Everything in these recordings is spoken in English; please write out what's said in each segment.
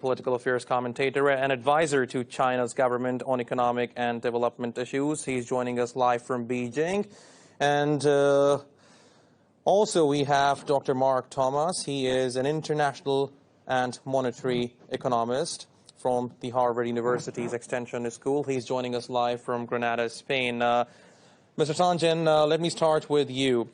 political affairs commentator and advisor to China's government on economic and development issues. He's joining us live from Beijing. And also we have Dr. Mark Thomas. He is an international and monetary economist from the Harvard University's Extension School. He's joining us live from Granada, Spain. Mr. Tangen, let me start with you.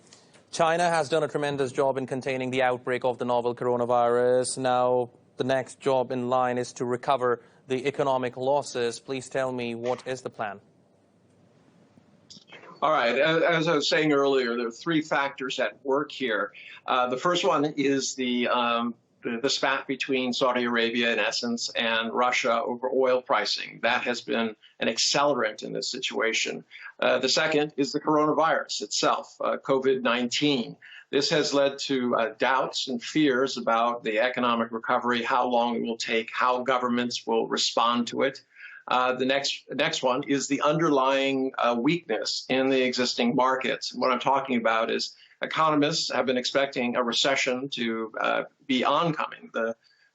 China has done a tremendous job in containing the outbreak of the novel coronavirus. Now, the next job in line is to recover the economic losses. Please tell me, what is the plan? All right. As I was saying earlier, there are three factors at work here. The first one is the spat between Saudi Arabia, in essence, and Russia over oil pricing. That has been an accelerant in this situation. The second is the coronavirus itself, COVID-19. This has led to doubts and fears about the economic recovery, how long it will take, how governments will respond to it. The next one is the underlying weakness in the existing markets. What I'm talking about is economists have been expecting a recession to be oncoming.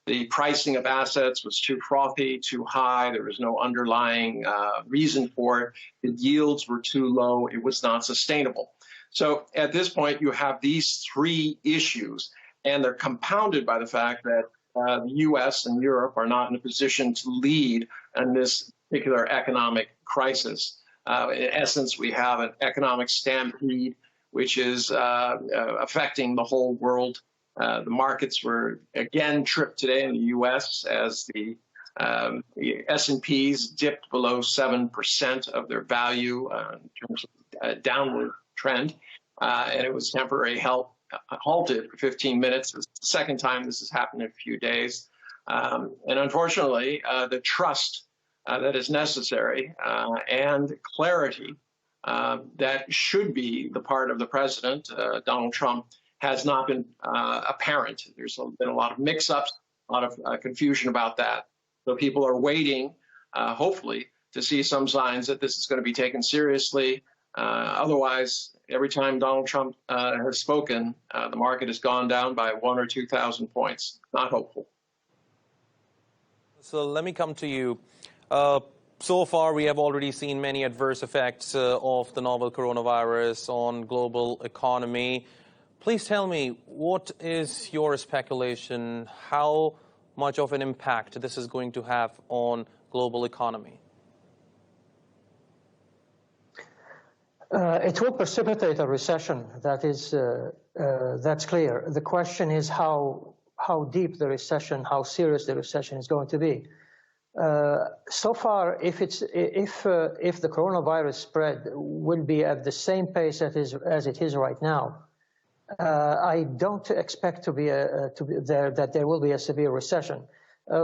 The pricing of assets was too frothy, too high. There was no underlying reason for it. The yields were too low. It was not sustainable. So at this point, you have these three issues, and they're compounded by the fact that the U.S. and Europe are not in a position to lead in this particular economic crisis. In essence, we have an economic stampede, which is affecting the whole world. The markets were again tripped today in the U.S. as the S&Ps dipped below 7% of their value in terms of downward trend, and it was temporarily halted for 15 minutes. It's the second time this has happened in a few days. And unfortunately, the trust that is necessary and clarity that should be the part of the president, Donald Trump, has not been apparent. There's been a lot of mix-ups, a lot of confusion about that. So people are waiting, hopefully, to see some signs that this is going to be taken seriously. Otherwise, every time Donald Trump has spoken, the market has gone down by 1,000 or 2,000 points. Not hopeful. So let me come to you. So far, we have already seen many adverse effects of the novel coronavirus on global economy. Please tell me, what is your speculation? How much of an impact this is going to have on global economy? It will precipitate a recession. That's clear. The question is how deep the recession, how serious the recession is going to be. So far, if the coronavirus spread will be at the same pace as it is right now, I don't expect that there will be a severe recession.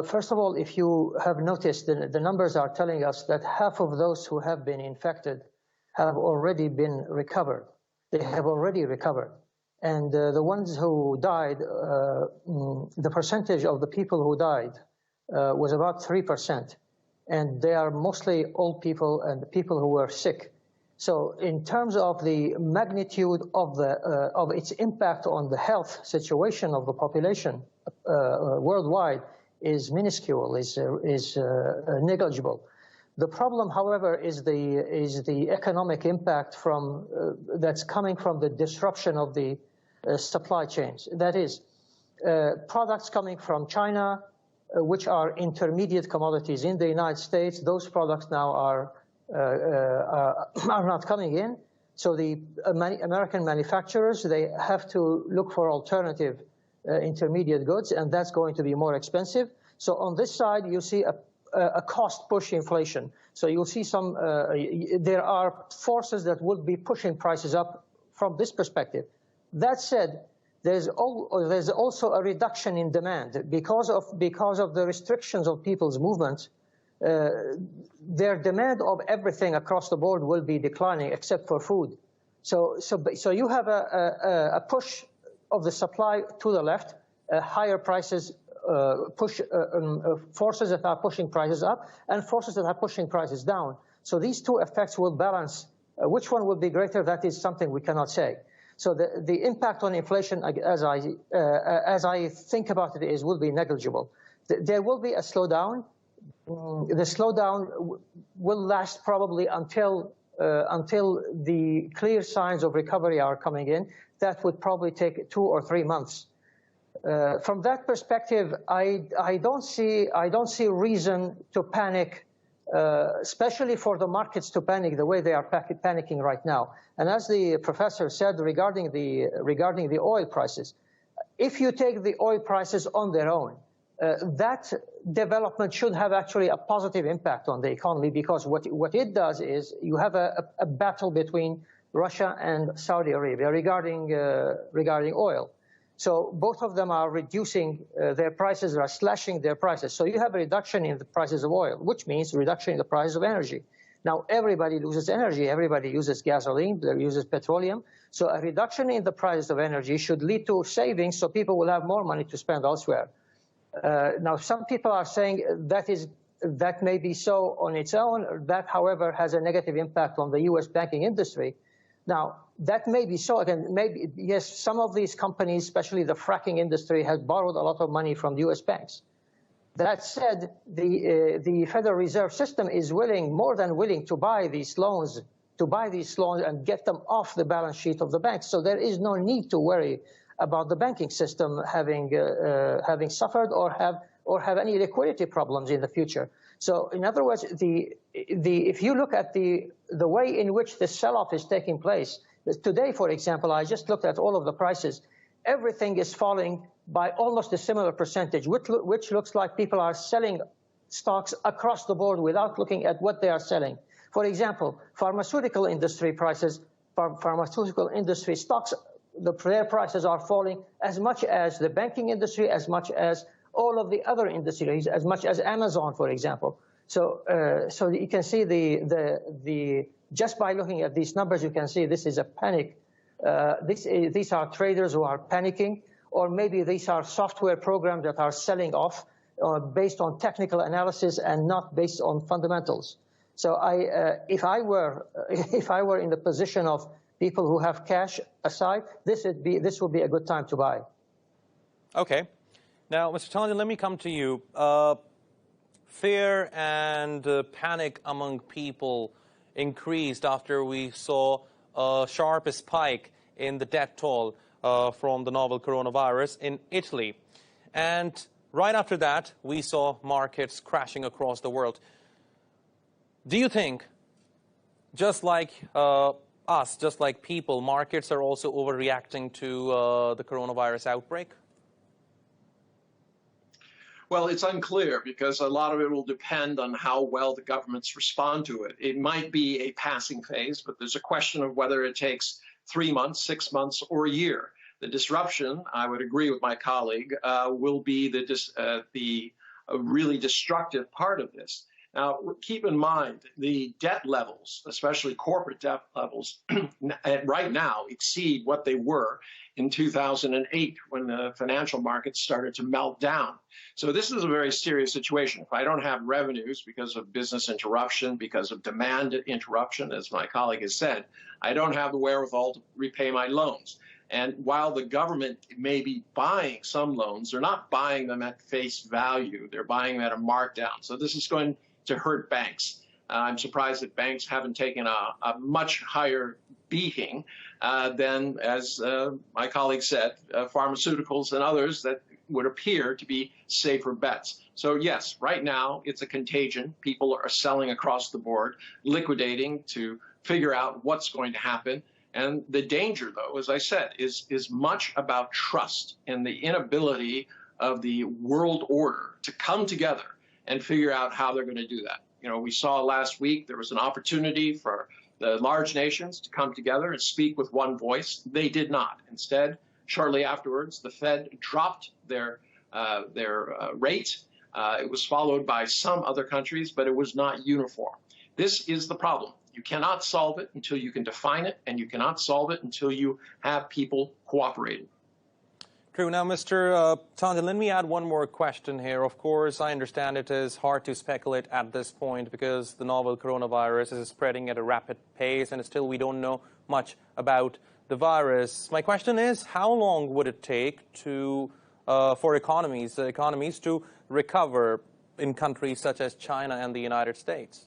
First of all, if you have noticed, the numbers are telling us that half of those who have been infected have already been recovered. They have already recovered. And the ones who died, the percentage of the people who died was about 3%. And they are mostly old people and people who were sick. So in terms of the magnitude of its impact on the health situation of the population worldwide is minuscule, is negligible. The problem, however, is the economic impact that's coming from the disruption of the supply chains. That is, products coming from China, which are intermediate commodities in the United States. Those products now are not coming in. So the American manufacturers, they have to look for alternative intermediate goods, and that's going to be more expensive. So on this side, you see a cost push inflation. So you'll see there are forces that will be pushing prices up from this perspective. That said, there's also a reduction in demand because of the restrictions of people's movements. Their demand of everything across the board will be declining except for food. So you have a push of the supply to the left, higher prices, forces that are pushing prices up, and forces that are pushing prices down. So these two effects will balance. Which one will be greater? That is something we cannot say. So the impact on inflation, as I think about it, will be negligible. There will be a slowdown. The slowdown will last probably until the clear signs of recovery are coming in. That would probably take 2 or 3 months. From that perspective, I don't see reason to panic, especially for the markets to panic the way they are panicking right now. And as the professor said regarding the oil prices, if you take the oil prices on their own, that development should have actually a positive impact on the economy, because what it does is you have a battle between Russia and Saudi Arabia regarding oil. So both of them are reducing their prices, are slashing their prices. So you have a reduction in the prices of oil, which means reduction in the price of energy. Now everybody loses energy. Everybody uses gasoline, they uses petroleum. So a reduction in the price of energy should lead to savings, so people will have more money to spend elsewhere. Now, some people are saying that may be so on its own. That, however, has a negative impact on the U.S. banking industry. Now, that may be so. Again, maybe, yes, some of these companies, especially the fracking industry, has borrowed a lot of money from the U.S. banks. That said, the Federal Reserve System is more than willing to buy these loans, and get them off the balance sheet of the banks. So there is no need to worry about the banking system having suffered or have any liquidity problems in the future. So, in other words, if you look at the way in which the sell-off is taking place today, for example, I just looked at all of the prices. Everything is falling by almost a similar percentage, which looks like people are selling stocks across the board without looking at what they are selling. For example, pharmaceutical industry prices, pharmaceutical industry stocks, their prices are falling as much as the banking industry, as much as all of the other industries, as much as Amazon, for example. So you can see just by looking at these numbers, you can see this is a panic. These are traders who are panicking, or maybe these are software programs that are selling off based on technical analysis and not based on fundamentals. So if I were in the position of people who have cash aside, this would be a good time to buy. Okay. Now, Mr. Tandon, let me come to you. Fear and panic among people increased after we saw a sharp spike in the death toll from the novel coronavirus in Italy. And right after that, we saw markets crashing across the world. Do you think, just like just like people, markets are also overreacting to the coronavirus outbreak? Well, it's unclear, because a lot of it will depend on how well the governments respond to it. It might be a passing phase, but there's a question of whether it takes 3 months, 6 months, or a year. The disruption, I would agree with my colleague, will be the really destructive part of this. Now, keep in mind, the debt levels, especially corporate debt levels, right now exceed what they were in 2008 when the financial markets started to melt down. So this is a very serious situation. If I don't have revenues because of business interruption, because of demand interruption, as my colleague has said, I don't have the wherewithal to repay my loans. And while the government may be buying some loans, they're not buying them at face value. They're buying them at a markdown. So this is going to hurt banks. I'm surprised that banks haven't taken a much higher beating than, as my colleague said, pharmaceuticals and others that would appear to be safer bets. So yes, right now it's a contagion. People are selling across the board, liquidating to figure out what's going to happen. And the danger, though, as I said, is much about trust and the inability of the world order to come together and figure out how they're going to do that. You know, we saw last week there was an opportunity for the large nations to come together and speak with one voice. They did not. Instead, shortly afterwards, the Fed dropped their rate. It was followed by some other countries, but it was not uniform. This is the problem. You cannot solve it until you can define it, and you cannot solve it until you have people cooperating. True. Now, Mr. Tandon, let me add one more question here. Of course, I understand it is hard to speculate at this point because the novel coronavirus is spreading at a rapid pace, and still we don't know much about the virus. My question is, how long would it take for economies to recover in countries such as China and the United States?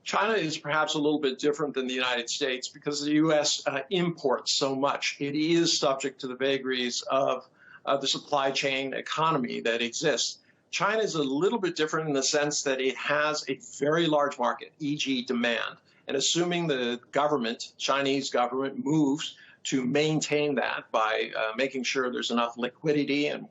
China is perhaps a little bit different than the United States because the U.S. Imports so much. It is subject to the vagaries of the supply chain economy that exists. China is a little bit different in the sense that it has a very large market, e.g. demand. And assuming the government, Chinese government, moves to maintain that by making sure there's enough liquidity and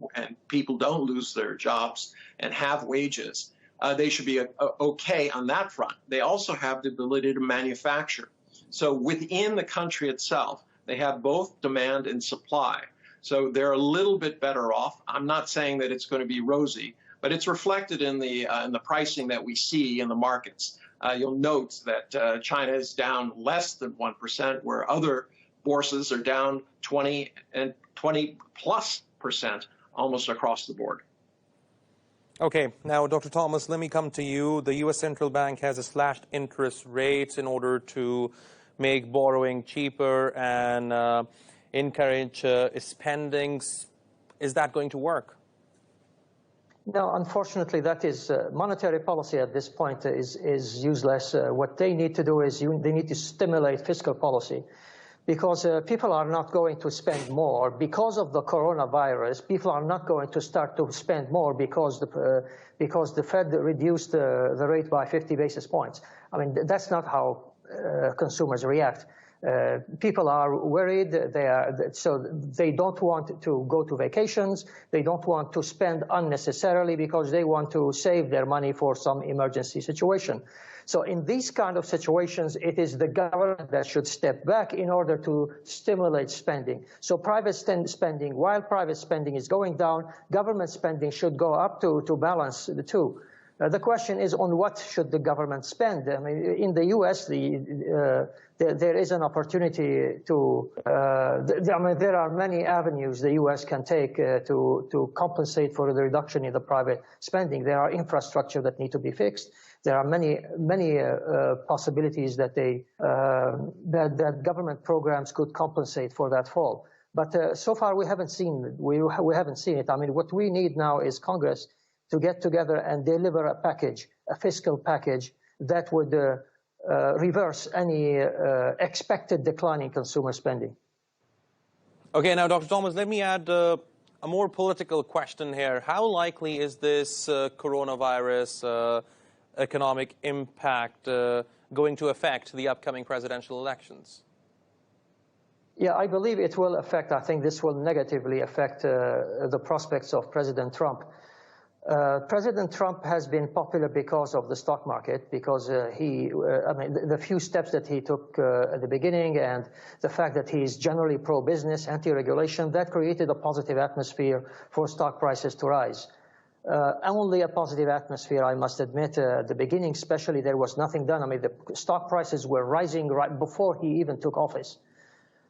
people don't lose their jobs and have wages, they should be okay on that front. They also have the ability to manufacture. So within the country itself, they have both demand and supply. So they're a little bit better off. I'm not saying that it's going to be rosy, but it's reflected in the pricing that we see in the markets. You'll note that China is down less than 1%, where other bourses are down 20 and 20+% almost across the board. Okay, now, Dr. Thomas, let me come to you. The U.S. Central Bank has slashed interest rates in order to make borrowing cheaper and encourage spending. Is that going to work? No, unfortunately, that is monetary policy at this point is useless. What they need to do is they need to stimulate fiscal policy, because people are not going to spend more because of the coronavirus. People are not going to start to spend more because the Fed reduced the rate by 50 basis points. I mean, that's not how consumers react. People are worried. So they don't want to go to vacations. They don't want to spend unnecessarily because they want to save their money for some emergency situation. So in these kind of situations, it is the government that should step back in order to stimulate spending. So private spending, while private spending is going down, government spending should go up to balance the two. The question is, on what should the government spend? I mean, in the U.S., there is an opportunity to. I mean, there are many avenues the U.S. can take to compensate for the reduction in the private spending. There are infrastructure that need to be fixed. There are many possibilities that that government programs could compensate for that fall. But so far, we haven't seen it. I mean, what we need now is Congress to get together and deliver a package, a fiscal package that would reverse any expected decline in consumer spending. Okay, now, Dr. Thomas, let me add a more political question here. How likely is this coronavirus economic impact going to affect the upcoming presidential elections? Yeah, I believe it will affect. I think this will negatively affect the prospects of President Trump. President Trump has been popular because of the stock market, because I mean, the few steps that he took at the beginning and the fact that he is generally pro-business, anti-regulation, that created a positive atmosphere for stock prices to rise. Only a positive atmosphere, I must admit. At the beginning, especially, there was nothing done. I mean, the stock prices were rising right before he even took office.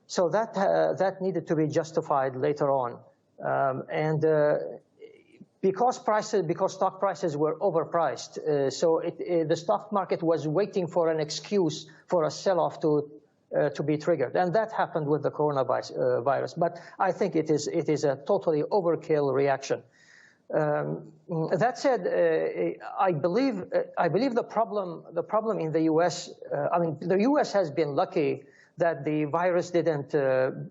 So that needed to be justified later on. Because stock prices were overpriced, so the stock market was waiting for an excuse for a sell-off to be triggered, and that happened with the coronavirus. But I think it is a totally overkill reaction. That said, I believe the problem in the U.S. I mean, the U.S. has been lucky that the virus didn't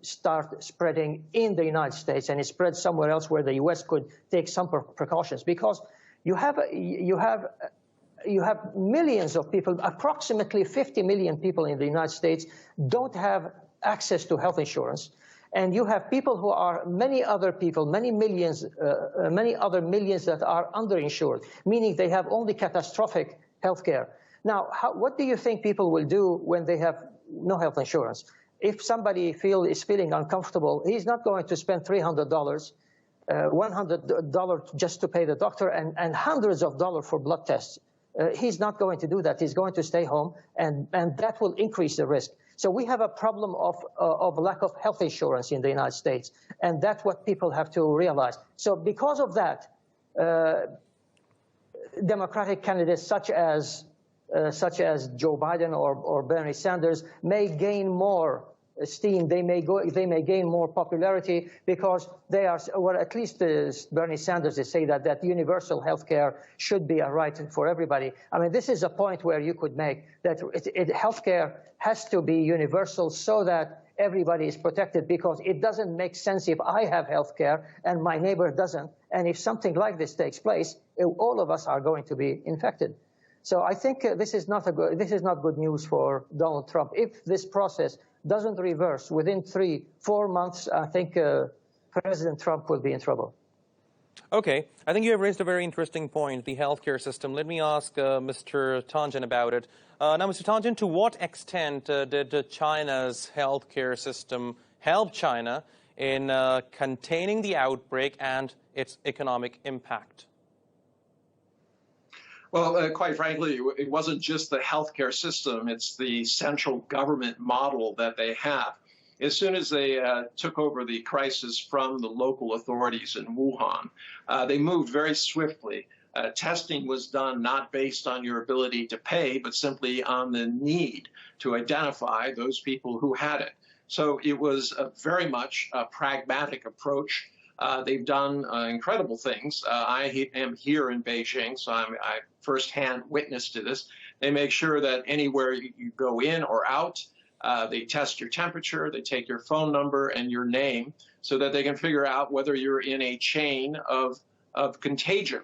start spreading in the United States and it spread somewhere else where the U.S. could take some precautions, because you have millions of people, approximately 50 million people in the United States don't have access to health insurance. And you have people who are many other millions that are underinsured, meaning they have only catastrophic health care. Now, what do you think people will do when they have no health insurance? If somebody is feeling uncomfortable, he's not going to spend $300, $100 just to pay the doctor and hundreds of dollars for blood tests. He's not going to do that. He's going to stay home, and that will increase the risk. So we have a problem of lack of health insurance in the United States, and that's what people have to realize. So because of that, Democratic candidates such as Joe Biden or Bernie Sanders may gain more steam. They may gain more popularity because they are, or at least Bernie Sanders, they say that universal health care should be a right for everybody. I mean, this is a point where you could make that health care has to be universal so that everybody is protected, because it doesn't make sense if I have health care and my neighbor doesn't. And if something like this takes place, all of us are going to be infected. So I think this is not good news for Donald Trump. If this process doesn't reverse within 3-4 months, I think President Trump will be in trouble. Okay, I think you have raised a very interesting point, the healthcare system. Let me ask Mr. Tandjan about it. Now, Mr. Tandjan, to what extent did China's healthcare system help China in containing the outbreak and its economic impact? Well, quite frankly, it wasn't just the healthcare system, it's the central government model that they have. As soon as they took over the crisis from the local authorities in Wuhan, they moved very swiftly. Testing was done not based on your ability to pay, but simply on the need to identify those people who had it. So it was very much a pragmatic approach. They've done incredible things. I am here in Beijing, so I firsthand witness to this. They make sure that anywhere you go in or out, they test your temperature, they take your phone number and your name so that they can figure out whether you're in a chain of contagion.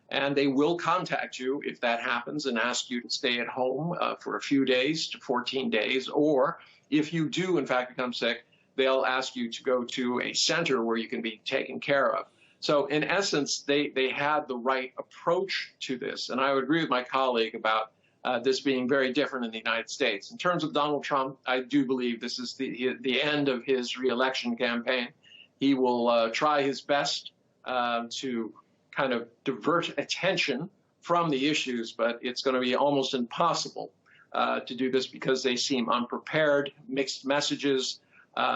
And they will contact you if that happens and ask you to stay at home for a few days to 14 days. Or if you do, in fact, become sick, they'll ask you to go to a center where you can be taken care of. So in essence, they had the right approach to this. And I would agree with my colleague about this being very different in the United States. In terms of Donald Trump, I do believe this is the end of his reelection campaign. He will try his best to kind of divert attention from the issues, but it's going to be almost impossible to do this because they seem unprepared, mixed messages.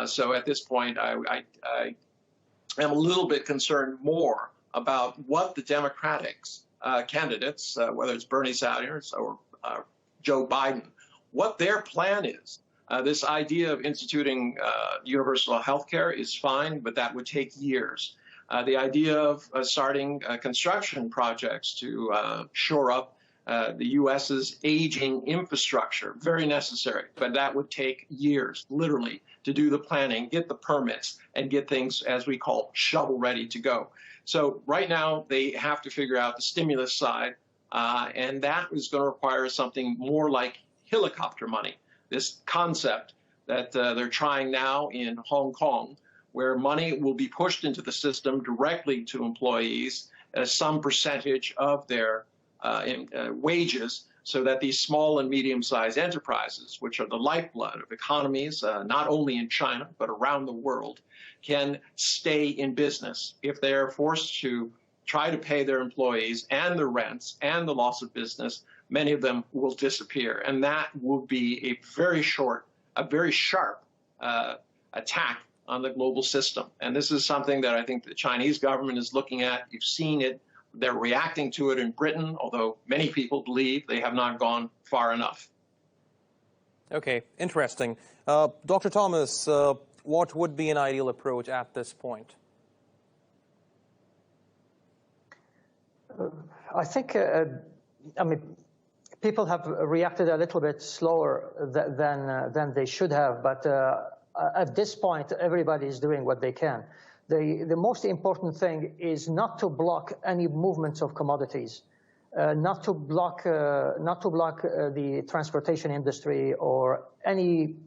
So at this point, I am a little bit concerned more about what the Democratic candidates, whether it's Bernie Sanders or Joe Biden, what their plan is. This idea of instituting universal health care is fine, but that would take years. The idea of starting construction projects to shore up the U.S.'s aging infrastructure, very necessary, but that would take years, literally, to do the planning, get the permits, and get things, as we call, shovel ready to go. So right now, they have to figure out the stimulus side, and that is going to require something more like helicopter money, this concept that they're trying now in Hong Kong, where money will be pushed into the system directly to employees as some percentage of their wages, so that these small and medium-sized enterprises, which are the lifeblood of economies, not only in China, but around the world, can stay in business. If they are forced to try to pay their employees and their rents and the loss of business, many of them will disappear. And that will be a very sharp attack on the global system. And this is something that I think the Chinese government is looking at. You've seen it. They're reacting to it in Britain, although many people believe they have not gone far enough. Okay, interesting. Dr. Thomas, what would be an ideal approach at this point? I think, I mean, people have reacted a little bit slower than they should have, but at this point, everybody is doing what they can. The most important thing is not to block any movements of commodities, not to block the transportation industry or any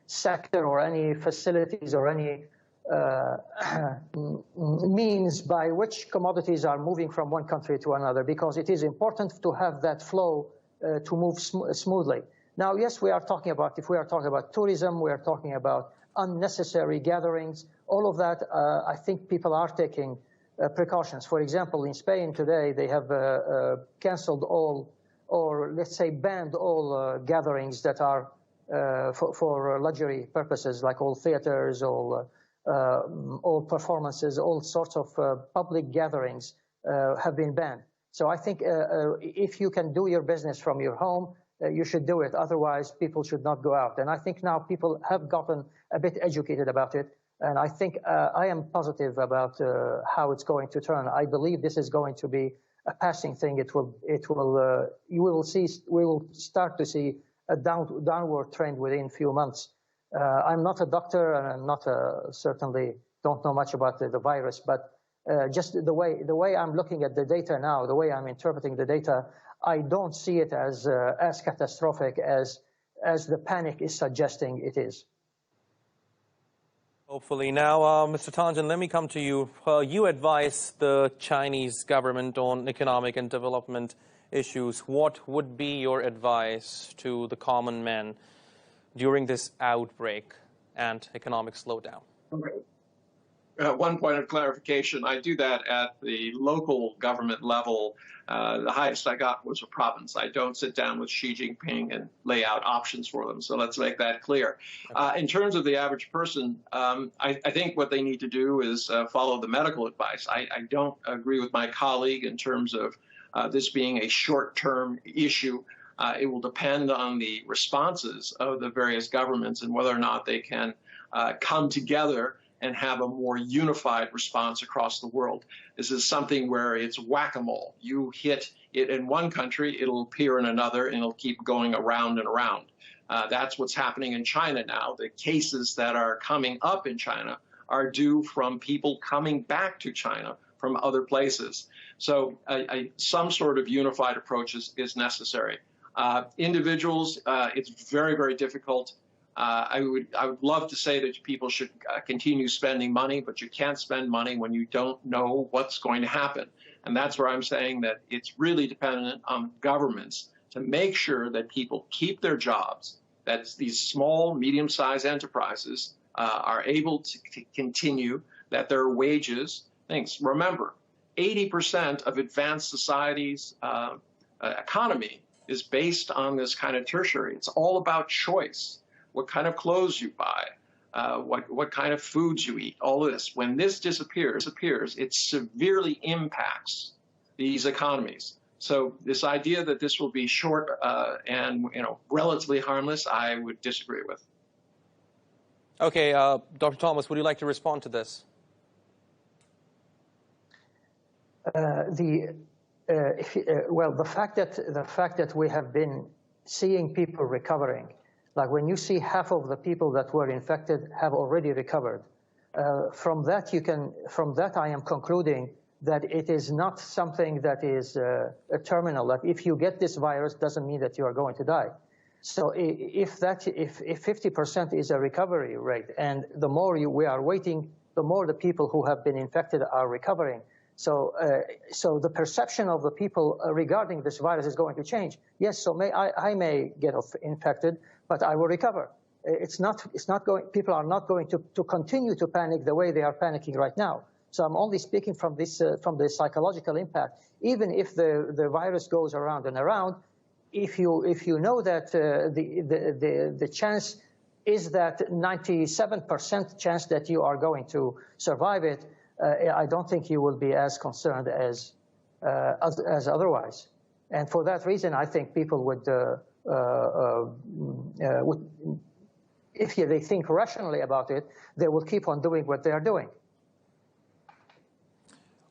sector or any facilities or any means by which commodities are moving from one country to another, because it is important to have that flow to move smoothly. Now, yes, if we are talking about tourism, we are talking about unnecessary gatherings, all of that, I think people are taking precautions. For example, in Spain today, they have canceled all, or let's say banned all gatherings that are for luxury purposes, like all theaters, all performances, all sorts of public gatherings have been banned. So I think if you can do your business from your home, you should do it. Otherwise, people should not go out. And I think now people have gotten a bit educated about it. And I think I am positive about how it's going to turn. I believe this is going to be a passing thing. We will start to see a downward trend within a few months. I'm not a doctor, and I'm not certainly don't know much about the virus, but just the way I'm looking at the data now, the way I'm interpreting the data, I don't see it as catastrophic as the panic is suggesting it is. Hopefully. Now, Mr. Tandjan, let me come to you. You advise the Chinese government on economic and development issues. What would be your advice to the common man during this outbreak and economic slowdown? Okay. One point of clarification, I do that at the local government level. The highest I got was a province. I don't sit down with Xi Jinping and lay out options for them. So let's make that clear. In terms of the average person, I think what they need to do is follow the medical advice. I don't agree with my colleague in terms of this being a short-term issue. It will depend on the responses of the various governments and whether or not they can come together and have a more unified response across the world. This is something where it's whack-a-mole. You hit it in one country, it'll appear in another, and it'll keep going around and around. That's what's happening in China now. The cases that are coming up in China are due from people coming back to China from other places. So some sort of unified approach is necessary. Individuals, it's very, very difficult. I would love to say that people should continue spending money, but you can't spend money when you don't know what's going to happen. And that's where I'm saying that it's really dependent on governments to make sure that people keep their jobs, that these small, medium-sized enterprises are able to continue, that their wages, things. Remember, 80% of advanced society's economy is based on this kind of tertiary. It's all about choice. What kind of clothes you buy, what kind of foods you eat, all of this. When this disappears, it severely impacts these economies. So this idea that this will be short and relatively harmless, I would disagree with. Okay, Dr. Thomas, would you like to respond to this? Well, the fact that we have been seeing people recovering. Like when you see half of the people that were infected have already recovered, from that I am concluding that it is not something that is a terminal. Like if you get this virus, doesn't mean that you are going to die. So if 50% is a recovery rate, and the more we are waiting, the more the people who have been infected are recovering. So the perception of the people regarding this virus is going to change. Yes, so I may get infected, but I will recover. People are not going to continue to panic the way they are panicking right now. So I'm only speaking from the psychological impact. Even if the virus goes around and around, if you know that the chance is that 97% chance that you are going to survive it, I don't think you will be as concerned as otherwise. And for that reason, I think people would if they think rationally about it, they will keep on doing what they are doing.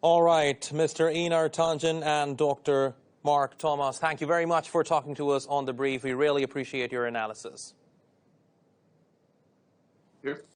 All right, Mr. Einar Tandjan and Dr. Mark Thomas, thank you very much for talking to us on The Brief. We really appreciate your analysis. Here.